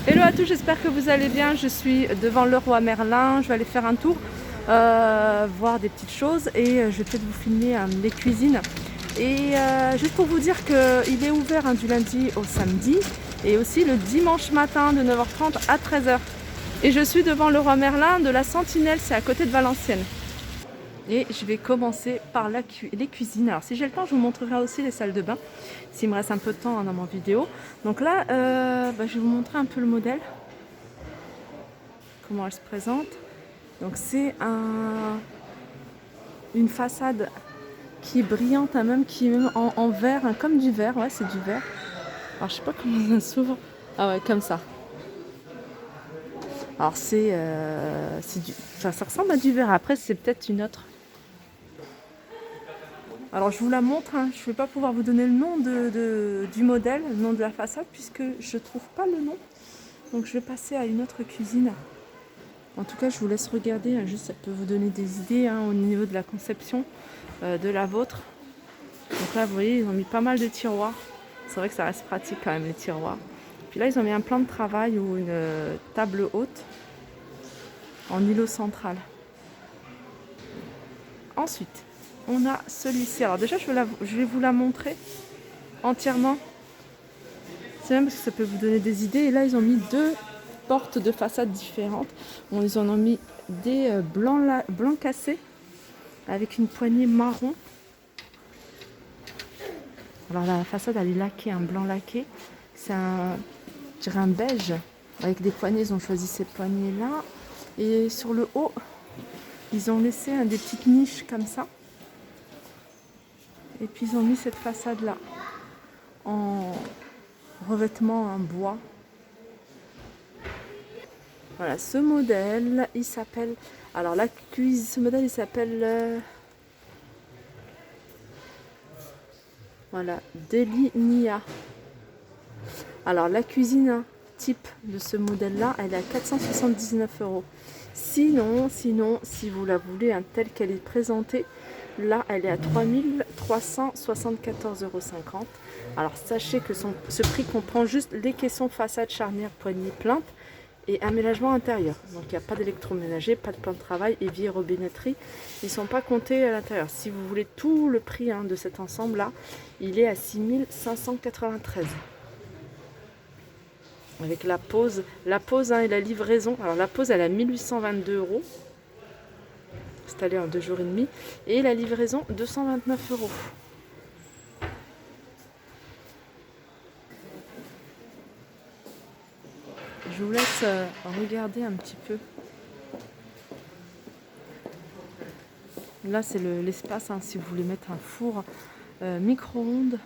Hello à tous, j'espère que vous allez bien. Je suis devant Leroy Merlin. Je vais aller faire un tour, voir des petites choses et je vais peut-être vous filmer les cuisines. Et juste pour vous dire qu'il est ouvert du lundi au samedi et aussi le dimanche matin de 9h30 à 13h. Et je suis devant Leroy Merlin de la Sentinelle, c'est à côté de Valenciennes. Et je vais commencer par les cuisines. Alors si j'ai le temps, je vous montrerai aussi les salles de bain, s'il me reste un peu de temps dans mon vidéo. Donc là, je vais vous montrer un peu le modèle, comment elle se présente. Donc c'est une façade qui est brillante, même qui est même en verre, comme du verre, ouais c'est du verre. Alors je sais pas comment on s'ouvre. Ah ouais, comme ça. Alors ça ressemble à du verre. Après c'est peut-être une autre. Alors je vous la montre, je ne vais pas pouvoir vous donner le nom du modèle, le nom de la façade, puisque je ne trouve pas le nom. Donc je vais passer à une autre cuisine. En tout cas, je vous laisse regarder, juste ça peut vous donner des idées au niveau de la conception de la vôtre. Donc là, vous voyez, ils ont mis pas mal de tiroirs. C'est vrai que ça reste pratique quand même, les tiroirs. Puis là, ils ont mis un plan de travail ou une table haute en îlot central. Ensuite, on a celui-ci. Alors déjà, je vais vous la montrer entièrement. C'est même parce que ça peut vous donner des idées. Et là, ils ont mis deux portes de façade différentes. Ils en ont mis des blancs cassés avec une poignée marron. Alors la façade, elle est laquée, un blanc laqué. C'est je dirais un beige avec des poignées. Ils ont choisi ces poignées-là. Et sur le haut, ils ont laissé des petites niches comme ça. Et puis ils ont mis cette façade-là en revêtement en bois. Voilà, ce modèle, il s'appelle... Alors la cuisine, ce modèle, il s'appelle... voilà, Delinia. Alors la cuisine type de ce modèle-là, elle est à 479 €. Sinon, si vous la voulez telle qu'elle est présentée, là, elle est à 3374,50 €. Alors sachez que ce prix comprend juste les caissons façade, charnière, poignée, plainte et aménagement intérieur. Donc il n'y a pas d'électroménager, pas de plan de travail, évier, robinetterie. Ils ne sont pas comptés à l'intérieur. Si vous voulez tout le prix de cet ensemble-là, il est à 6593 €. Avec la pause et la livraison. Alors la pause, elle est à 1822 €. Installée en 2 jours et demi. Et la livraison, 229 €. Je vous laisse regarder un petit peu. Là, c'est l'espace si vous voulez mettre un four micro-ondes.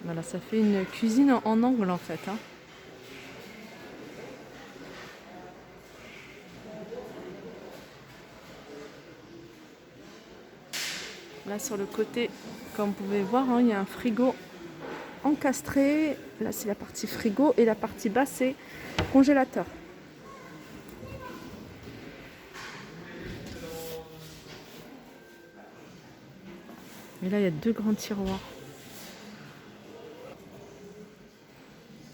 Voilà, ça fait une cuisine en angle en fait. Là sur le côté, comme vous pouvez voir, il y a un frigo encastré. Là c'est la partie frigo et la partie basse c'est congélateur. Et là il y a deux grands tiroirs.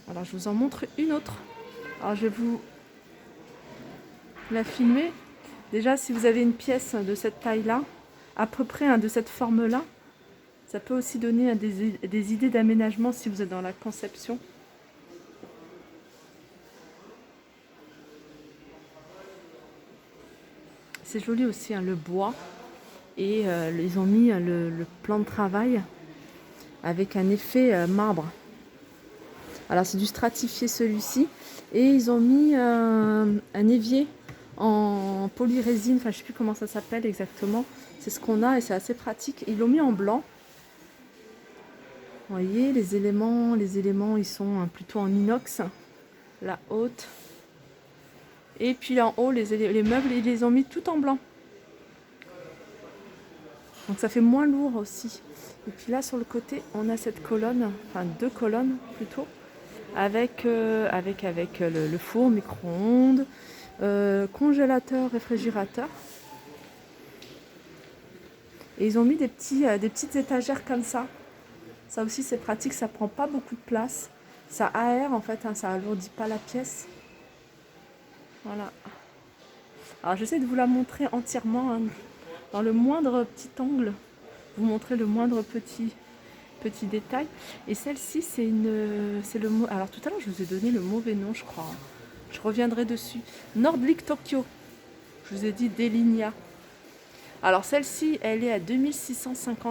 Alors je vous en montre une autre. Alors je vais vous la filmer. Déjà si vous avez une pièce de cette taille-là, à peu près de cette forme-là, ça peut aussi donner des idées d'aménagement si vous êtes dans la conception. C'est joli aussi le bois. Et ils ont mis le plan de travail avec un effet marbre. Alors c'est du stratifié celui-ci. Et ils ont mis un évier en polyrésine. Enfin je ne sais plus comment ça s'appelle exactement. C'est ce qu'on a et c'est assez pratique. Ils l'ont mis en blanc. Vous voyez les éléments ils sont plutôt en inox. La haute. Et puis là en haut les meubles ils les ont mis tout en blanc. Donc ça fait moins lourd aussi. Et puis là sur le côté on a cette colonne, enfin deux colonnes plutôt, avec le four, micro-ondes, congélateur, réfrigérateur. Et ils ont mis des petites étagères comme ça. Ça aussi c'est pratique, ça prend pas beaucoup de place. Ça aère en fait, hein, ça alourdit pas la pièce. Voilà. Alors j'essaie de vous la montrer entièrement, hein, dans le moindre petit angle. Vous montrer le moindre petit détail. Et celle-ci c'est le mot. Alors tout à l'heure je vous ai donné le mauvais nom je crois. Je reviendrai dessus. Nordlic Tokyo. Je vous ai dit Delinia. Alors celle-ci, elle est à 2654,49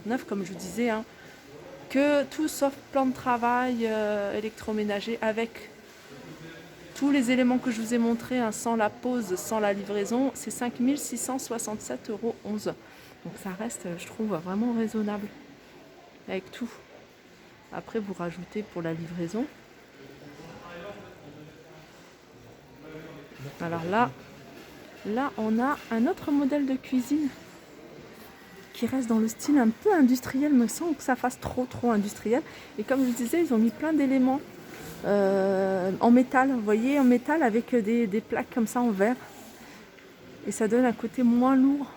€ comme je vous disais, hein, que tout sauf plan de travail électroménager avec tous les éléments que je vous ai montrés, hein, sans la pause, sans la livraison, c'est 5667,11 €. Donc ça reste, je trouve, vraiment raisonnable avec tout. Après, vous rajoutez pour la livraison. Alors là, on a un autre modèle de cuisine qui reste dans le style un peu industriel, mais sans que ça fasse trop industriel. Et comme je vous disais, ils ont mis plein d'éléments en métal, vous voyez, en métal avec des plaques comme ça en verre. Et ça donne un côté moins lourd.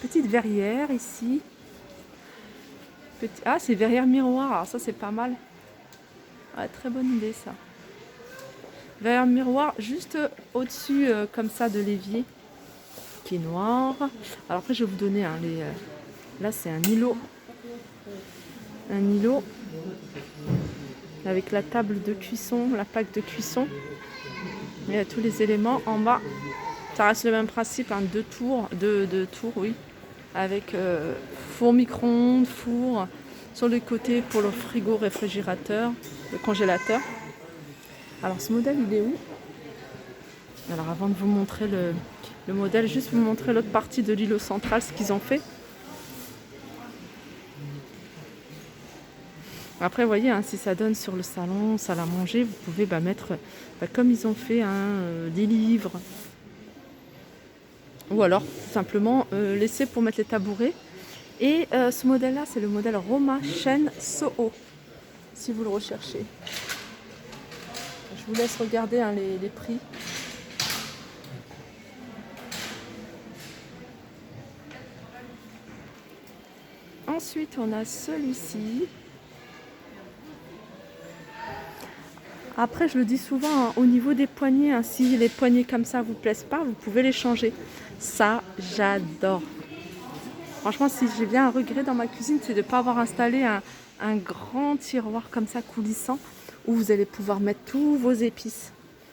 Petite verrière ici. Ah, c'est verrière miroir, alors ça c'est pas mal. Ah, très bonne idée ça. Verrière miroir juste au-dessus comme ça de l'évier qui est noir. Alors après je vais vous donner là c'est un îlot. Un îlot avec la table de cuisson, la plaque de cuisson. Il y a tous les éléments en bas. Ça reste le même principe, hein, deux tours, oui. Avec four micro-ondes, four sur le côté pour le frigo, réfrigérateur, le congélateur. Alors ce modèle il est où? Alors avant de vous montrer le modèle, juste vous montrer l'autre partie de l'îlot central, ce qu'ils ont fait. Après vous voyez, hein, si ça donne sur le salon, salle à manger, vous pouvez mettre comme ils ont fait, hein, des livres. Ou alors tout simplement laisser pour mettre les tabourets. Et ce modèle là c'est le modèle Roma Shen Soho, si vous le recherchez. Je vous laisse regarder, hein, les prix. Ensuite, on a celui-ci. Après, je le dis souvent, hein, au niveau des poignées, hein, si les poignées comme ça vous plaisent pas, vous pouvez les changer. Ça, j'adore. Franchement, si j'ai bien un regret dans ma cuisine, c'est de ne pas avoir installé un grand tiroir comme ça coulissant où vous allez pouvoir mettre tous vos épices.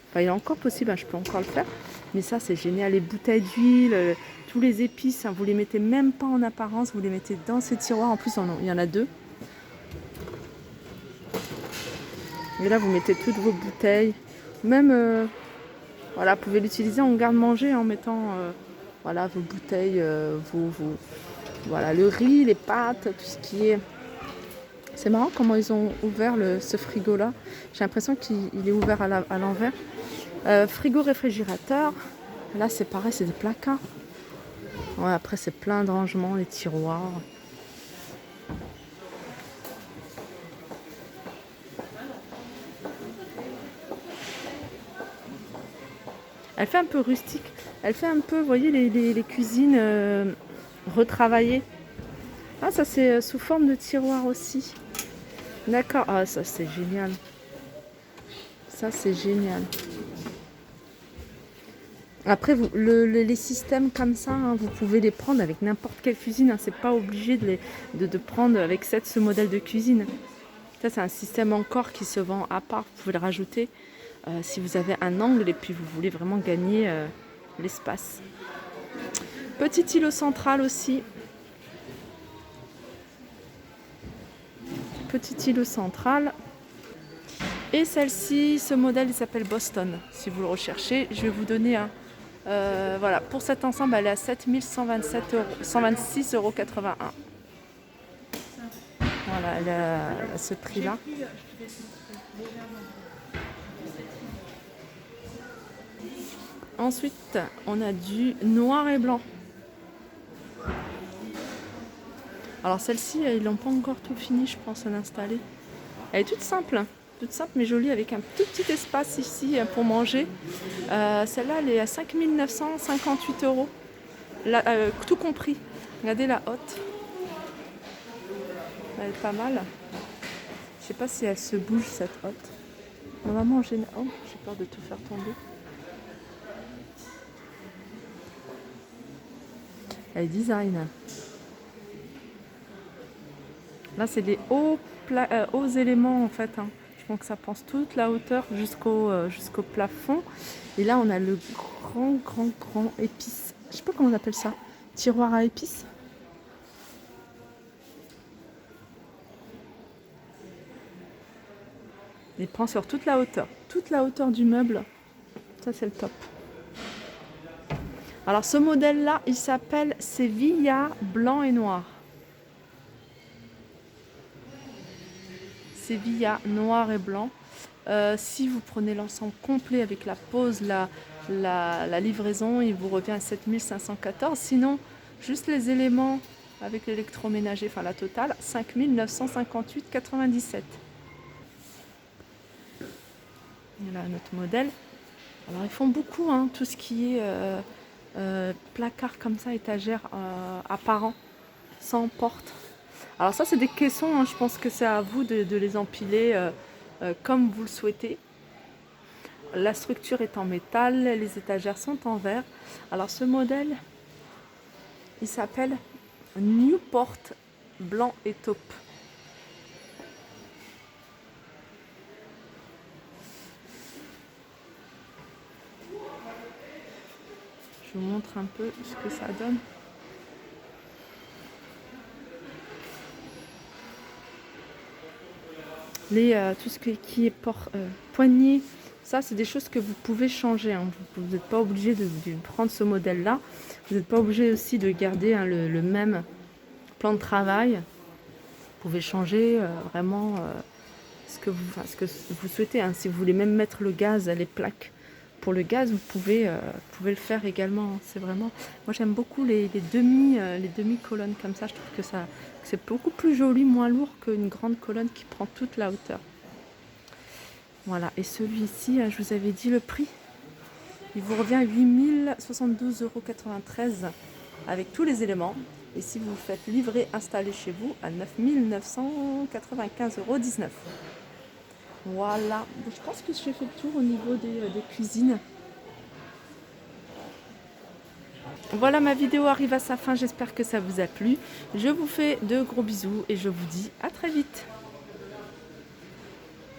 Enfin, il est encore possible, hein, je peux encore le faire. Mais ça, c'est génial. Les bouteilles d'huile, tous les épices, hein, vous les mettez même pas en apparence, vous les mettez dans ces tiroirs. En plus, il y en a deux. Et là, vous mettez toutes vos bouteilles. Même, voilà, vous pouvez l'utiliser en garde-manger en mettant voilà, vos bouteilles, voilà, le riz, les pâtes, tout ce qui est... C'est marrant comment ils ont ouvert ce frigo-là. J'ai l'impression qu'il est ouvert à l'envers. Frigo réfrigérateur. Là, c'est pareil, c'est des placards. Ouais, après, c'est plein de rangements, les tiroirs. Elle fait un peu rustique. Elle fait un peu, vous voyez, les cuisines retravaillées. Ah, ça, c'est sous forme de tiroir aussi. D'accord. Ah, ça, c'est génial. Ça, c'est génial. Après, les systèmes comme ça, hein, vous pouvez les prendre avec n'importe quelle cuisine. Hein, c'est pas obligé de prendre avec ce modèle de cuisine. Ça, c'est un système encore qui se vend à part. Vous pouvez le rajouter si vous avez un angle et puis vous voulez vraiment gagner l'espace. Petit îlot central aussi. Petit îlot central. Et celle-ci, ce modèle, il s'appelle Boston. Si vous le recherchez, je vais vous donner un... voilà, pour cet ensemble, elle est à 126,81 €. Voilà, elle est à ce prix-là. Ensuite, on a du noir et blanc. Alors celle-ci, ils n'ont pas encore tout fini, je pense, à l'installer. Elle est toute simple mais jolie, avec un tout petit espace ici pour manger. Celle-là, elle est à 5 958 €. tout compris. Regardez la hotte. Elle est pas mal. Je sais pas si elle se bouge cette hotte. Normalement en général. Oh, j'ai peur de tout faire tomber. Elle est design. Là c'est des hauts éléments en fait. Hein. Je pense que ça pense toute la hauteur jusqu'au plafond. Et là on a le grand épice. Je sais pas comment on appelle ça. Tiroir à épices. Il prend sur toute la hauteur du meuble. Ça c'est le top. Alors ce modèle là, il s'appelle Sevilla blanc et noir. Sevilla noir et blanc. Si vous prenez l'ensemble complet avec la pose, la livraison, il vous revient à 7514. Sinon, juste les éléments avec l'électroménager, enfin la totale, 5958,97. Voilà notre modèle. Alors ils font beaucoup, hein, tout ce qui est placard comme ça, étagère apparent, sans porte. Alors ça c'est des caissons, hein, je pense que c'est à vous de les empiler comme vous le souhaitez. La structure est en métal, les étagères sont en verre. Alors ce modèle, il s'appelle Newport blanc et taupe. Je vous montre un peu ce que ça donne. Tout ce qui est poignée, ça c'est des choses que vous pouvez changer. Hein. Vous n'êtes pas obligé de prendre ce modèle-là. Vous n'êtes pas obligé aussi de garder hein, le même plan de travail. Vous pouvez changer vraiment ce que vous souhaitez. Hein. Si vous voulez même mettre le gaz, les plaques pour le gaz, vous pouvez le faire également. C'est vraiment. Moi j'aime beaucoup les demi-colonnes comme ça. Je trouve que c'est beaucoup plus joli, moins lourd qu'une grande colonne qui prend toute la hauteur. Voilà, et celui-ci, je vous avais dit le prix. Il vous revient à 8072,93 € avec tous les éléments. Et si vous faites livrer, installer chez vous à 9995,19 €. Voilà, je pense que j'ai fait le tour au niveau des cuisines. Voilà, ma vidéo arrive à sa fin, j'espère que ça vous a plu. Je vous fais de gros bisous et je vous dis à très vite.